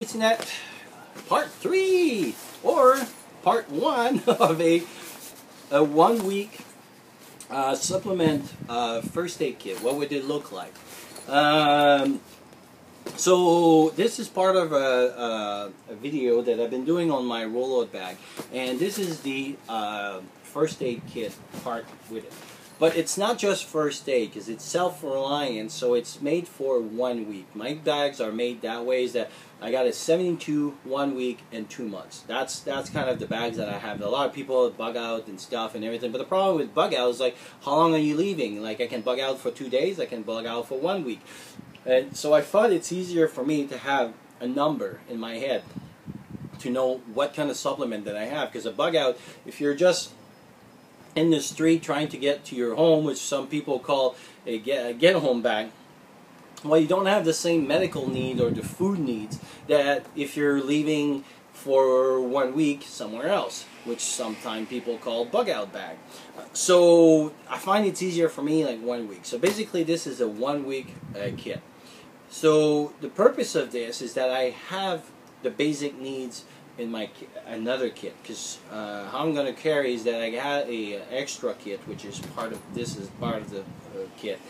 Internet part 3 or part 1 of a 1 week supplement first aid kit. What would it look like? So this is part of a video that I've been doing on my rollout bag, and this is the first aid kit part with it. But it's not just first aid, because it's self-reliance, so it's made for 1 week. My bags are made that way, is that I got a 72, 1 week, and 2 months. That's kind of the bags that I have. A lot of people bug out and stuff and everything, but the problem with bug out is like, how long are you leaving? Like, I can bug out for 2 days, I can bug out for 1 week. And so I thought it's easier for me to have a number in my head to know what kind of supplement that I have, because a bug out, if you're just in the street trying to get to your home, which some people call a get home bag, well, you don't have the same medical need or the food needs that if you're leaving for 1 week somewhere else, which sometimes people call bug out bag. So I find it's easier for me like 1 week. So basically this is a 1 week kit. So the purpose of this is that I have the basic needs in my another kit, because how I'm going to carry is that I got a extra kit, which is part of the kit,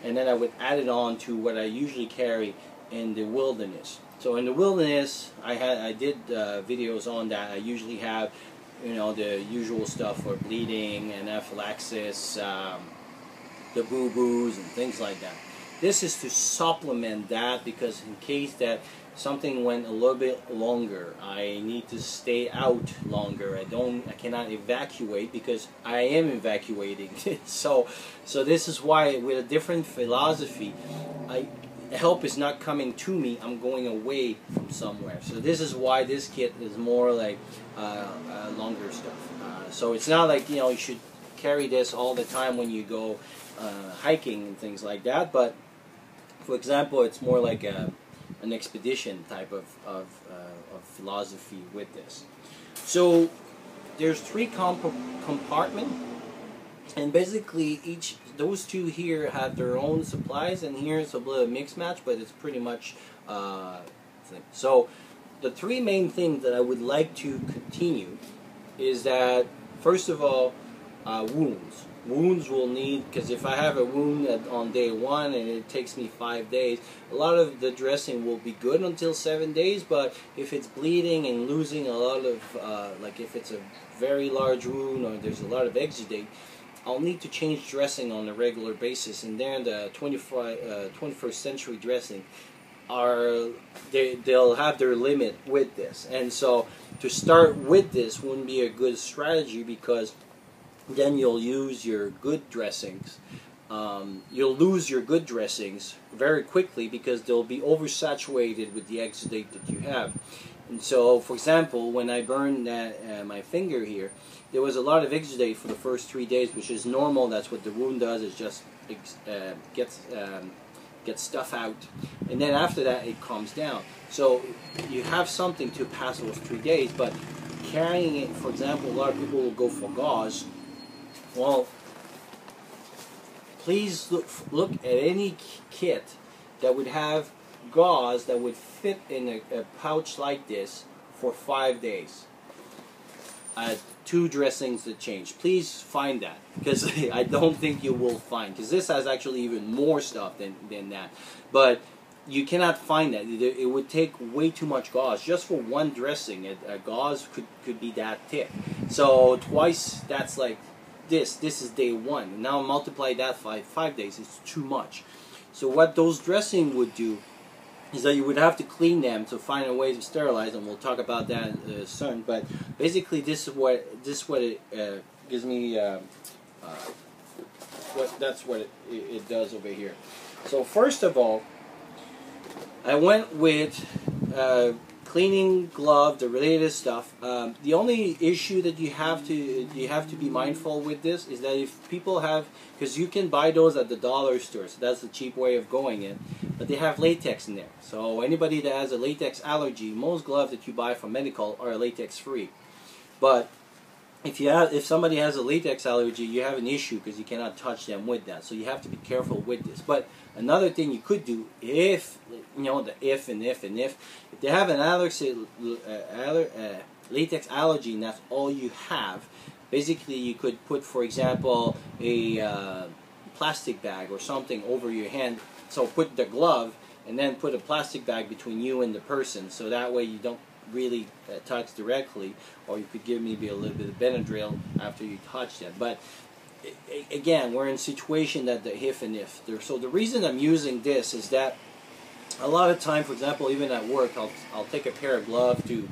and then I would add it on to what I usually carry in the wilderness. So in the wilderness, I did videos on that. I usually have, you know, the usual stuff for bleeding, anaphylaxis, the boo-boos and things like that. This is to supplement that, because in case that something went a little bit longer, I need to stay out longer. I cannot evacuate, because I am evacuating. so this is why, with a different philosophy, help is not coming to me, I'm going away from somewhere. So this is why this kit is more like longer stuff. So it's not like, you know, you should carry this all the time when you go hiking and things like that, but for example, it's more like an expedition type of philosophy with this. So there's 3 compartments, and basically those 2 here have their own supplies, and here's a little mix match, but it's pretty much thing. So the 3 main things that I would like to continue is that, first of all, wounds. Wounds will need, because if I have a wound on day 1 and it takes me 5 days, a lot of the dressing will be good until 7 days, but if it's bleeding and losing a lot of, like if it's a very large wound or there's a lot of exudate, I'll need to change dressing on a regular basis. And then the 21st century dressing they'll have their limit with this. And so to start with this wouldn't be a good strategy, because then you'll use your good dressings. You'll lose your good dressings very quickly, because they'll be oversaturated with the exudate that you have. And so, for example, when I burned my finger here, there was a lot of exudate for the first 3 days, which is normal. That's what the wound does, is just gets stuff out, and then after that it calms down. So you have something to pass those 3 days, but carrying it, for example, a lot of people will go for gauze. Well, please look at any kit that would have gauze that would fit in a pouch like this for 5 days. 2 dressings that change. Please find that, because I don't think you will find, because this has actually even more stuff than that. But you cannot find that. It would take way too much gauze just for 1 dressing. A gauze could be that thick. So twice, that's like this is day 1. Now multiply that by 5 days. It's too much. So what those dressing would do is that you would have to clean them to find a way to sterilize them. We'll talk about that soon. But basically, this is what it gives me. That's what it does over here. So first of all, I went with cleaning glove, the related stuff. The only issue that you have to be mindful with this is that if people have, because you can buy those at the dollar store, so that's the cheap way of going in, but they have latex in there. So anybody that has a latex allergy, most gloves that you buy from medical are latex free. But if somebody has a latex allergy, you have an issue because you cannot touch them with that. So you have to be careful with this. But another thing you could do, if if they have an latex allergy and that's all you have, basically you could put, for example, a plastic bag or something over your hand. So put the glove and then put a plastic bag between you and the person, so that way you don't really touch directly, or you could give maybe a little bit of Benadryl after you touch them. But again, we're in a situation that the if. So the reason I'm using this is that a lot of time, for example, even at work, I'll take a pair of gloves to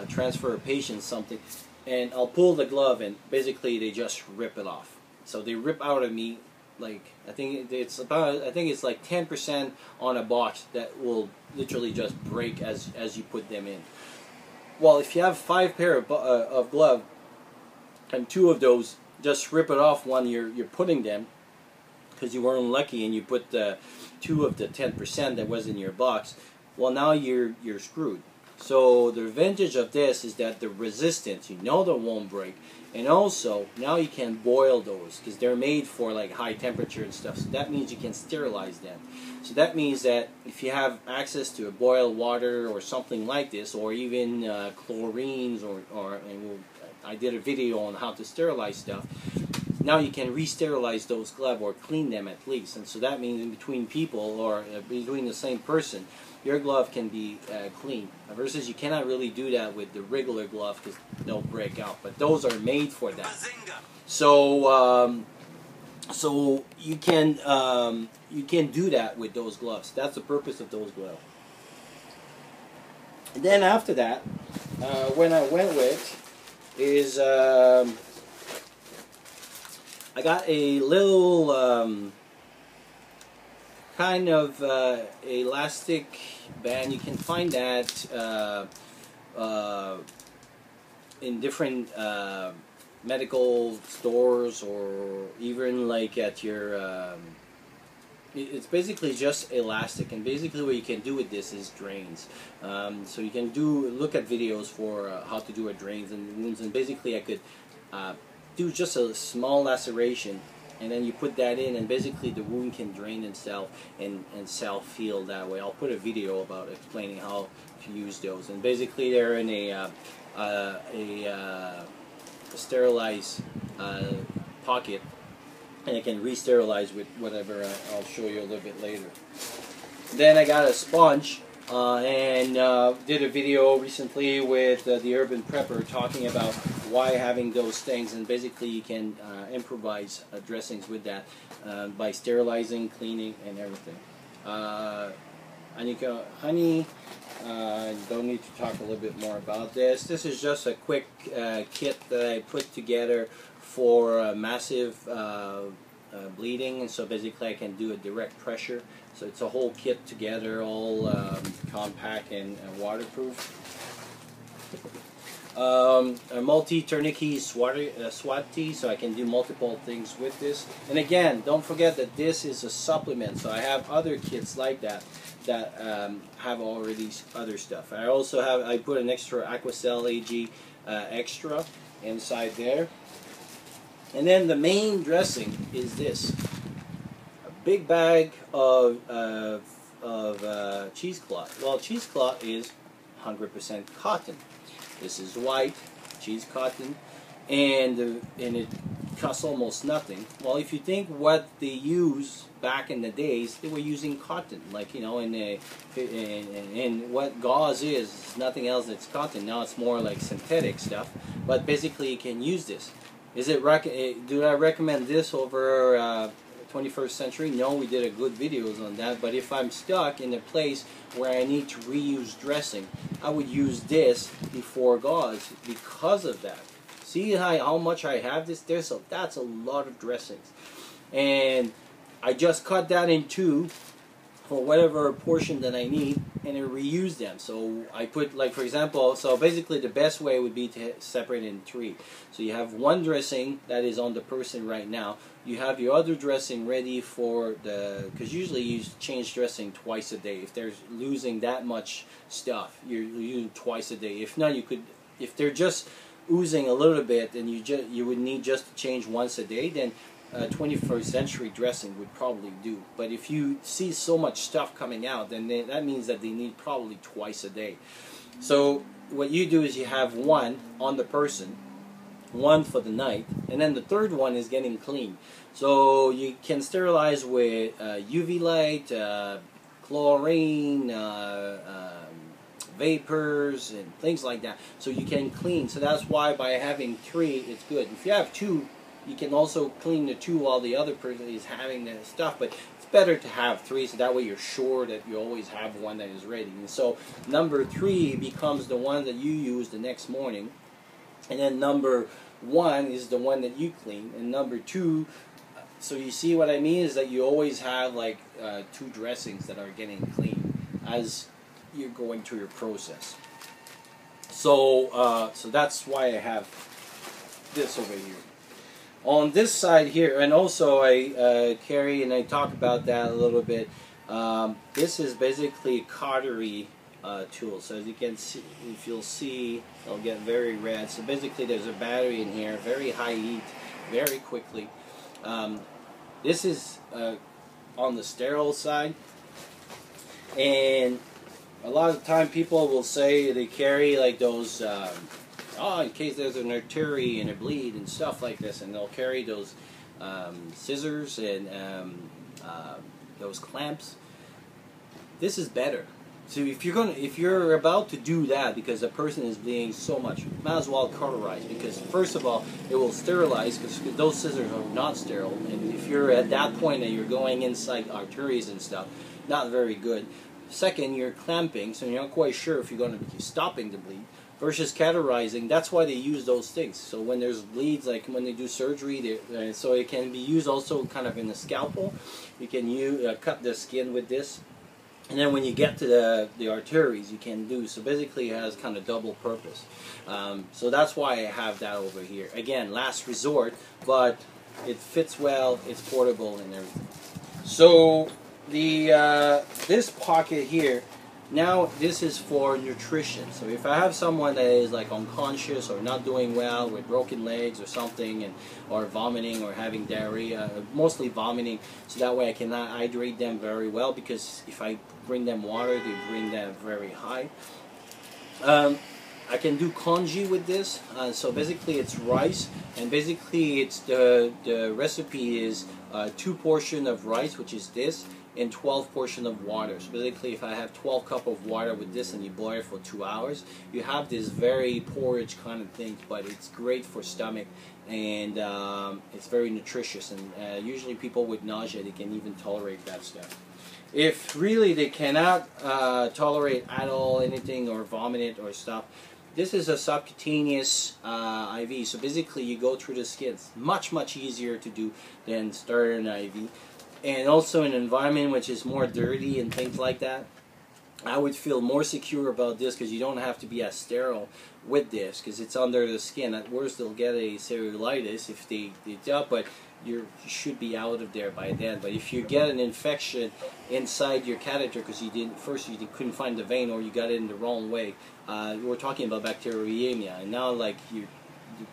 transfer a patient something, and I'll pull the glove and basically they just rip it off. So they rip out of me. Like I think it's like 10% on a box that will literally just break as you put them in. Well, if you have 5 pair of glove and 2 of those just rip it off when you're putting them, because you weren't lucky and you put 2 of the 10% that was in your box, well, now you're screwed. So the advantage of this is that the resistance, they won't break, and also now you can boil those because they're made for like high temperature and stuff. So that means you can sterilize them. So that means that if you have access to a boiled water or something like this, or even chlorines, I did a video on how to sterilize stuff. Now you can re-sterilize those gloves or clean them at least, and so that means in between people or between the same person, your glove can be clean. Versus you cannot really do that with the regular glove because they'll break out. But those are made for that. So so you can do that with those gloves. That's the purpose of those gloves. And then after that, when I went with is I got a little kind of elastic band. You can find that in different medical stores, or even like at your it's basically just elastic, and basically what you can do with this is drains. So you can look at videos for how to do a drains and wounds, and basically I could do just a small laceration, and then you put that in, and basically the wound can drain itself and self-heal that way. I'll put a video about explaining how to use those, and basically they're in a sterilized pocket, and it can re-sterilize with whatever I'll show you a little bit later. Then I got a sponge and did a video recently with the Urban Prepper talking about why having those things, and basically you can improvise dressings with that by sterilizing, cleaning, and everything. Honey, don't need to talk a little bit more about this. This is just a quick kit that I put together for massive bleeding, and so basically I can do a direct pressure. So it's a whole kit together, all compact and waterproof. A multi-tourniquet SWAT tee, so I can do multiple things with this. And again, don't forget that this is a supplement, so I have other kits like that have already other stuff. I put an extra Aquacel AG extra inside there. And then the main dressing is this. A big bag of cheesecloth. Well, cheesecloth is 100% cotton. This is white cheese cotton, and it costs almost nothing. Well, if you think what they used back in the days, they were using cotton, like and what gauze is nothing else that's cotton. Now it's more like synthetic stuff, but basically you can use this. Do I recommend this over 21st century? No, we did a good videos on that. But if I'm stuck in a place where I need to reuse dressing, I would use this before gauze because of that. See how much I have this? That's a lot of dressings, and I just cut that in 2 for whatever portion that I need, and I reuse them. So I put, like, for example, so basically the best way would be to separate in 3. So you have one dressing that is on the person right now. You have your other dressing ready for because usually you change dressing twice a day. If they're losing that much stuff, you're using twice a day. If not, if they're just oozing a little bit, and you would need just to change once a day, then 21st century dressing would probably do. But if you see so much stuff coming out, then that means that they need probably twice a day. So what you do is you have one on the person, one for the night, and then the third one is getting clean. So you can sterilize with UV light, chlorine, vapors, and things like that. So you can clean. So that's why by having 3, it's good. If you have 2, you can also clean the 2 while the other person is having the stuff. But it's better to have 3, so that way you're sure that you always have one that is ready. And so number 3 becomes the one that you use the next morning. And then number 1 is the one that you clean. And number 2, so you see what I mean, is that you always have like 2 dressings that are getting clean as you're going through your process. So so that's why I have this over here. On this side here, and also I carry, and I talk about that a little bit, this is basically a cautery tool. So as you can see, if you'll see, it'll get very red. So basically there's a battery in here, very high heat, very quickly. This is on the sterile side, and a lot of the time people will say they carry like those, in case there's an artery and a bleed and stuff like this, and they'll carry those scissors and those clamps. This is better. So if you're about to do that because a person is bleeding so much, you might as well cauterize, because first of all, it will sterilize, because those scissors are not sterile, and if you're at that point and you're going inside arteries and stuff, not very good. Second, you're clamping, so you're not quite sure if you're going to be stopping the bleed. Versus cauterizing, that's why they use those things. So when there's bleeds, like when they do surgery, so it can be used also kind of in the scalpel. You can cut the skin with this. And then when you get to the arteries, you can do, so basically it has kind of double purpose. So that's why I have that over here. Again, last resort, but it fits well, it's portable and everything. So this pocket here, now this is for nutrition. So if I have someone that is like unconscious or not doing well with broken legs or something, or vomiting or having diarrhea, mostly vomiting, so that way I cannot hydrate them very well, because if I bring them water, they bring them very high. I can do congee with this. So basically it's rice, and basically it's the recipe is 2 portions of rice, which is this, and 12 portions of water. So basically if I have 12 cups of water with this and you boil it for 2 hours, you have this very porridge kind of thing, but it's great for stomach, and it's very nutritious, and usually people with nausea, they can even tolerate that stuff. If really they cannot tolerate at all anything or vomit it or stuff, this is a subcutaneous IV. So basically you go through the skin. It's much easier to do than start an IV. And also in an environment which is more dirty and things like that, I would feel more secure about this, because you don't have to be as sterile with this, because it's under the skin. At worst they'll get a cellulitis if they do, but you should be out of there by then. But if you get an infection inside your catheter because you couldn't find the vein, or you got it in the wrong way, we're talking about bacteremia, and now like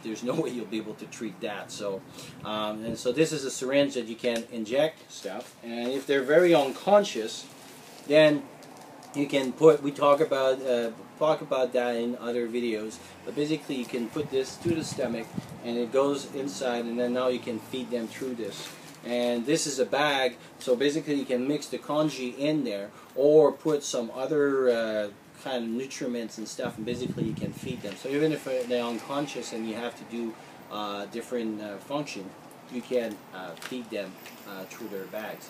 there's no way you'll be able to treat that. So and so this is a syringe that you can inject stuff, and if they're very unconscious, then you can put, we talk about that in other videos, but basically you can put this to the stomach and it goes inside, and then now you can feed them through this. And this is a bag, so basically you can mix the congee in there, or put some other kind of nutriments and stuff, and basically you can feed them. So even if they're unconscious and you have to do different function, you can feed them through their bags,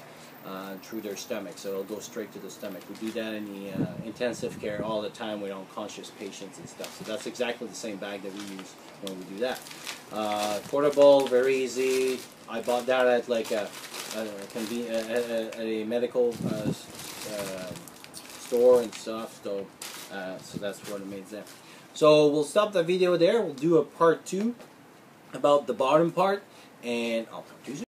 through their stomach, so it'll go straight to the stomach. We do that in the intensive care all the time with unconscious patients and stuff. So that's exactly the same bag that we use when we do that. Portable, very easy. I bought that at like a medical store and stuff. So that's what it made there. So we'll stop the video there. We'll do a part 2 about the bottom part, and I'll talk to you soon.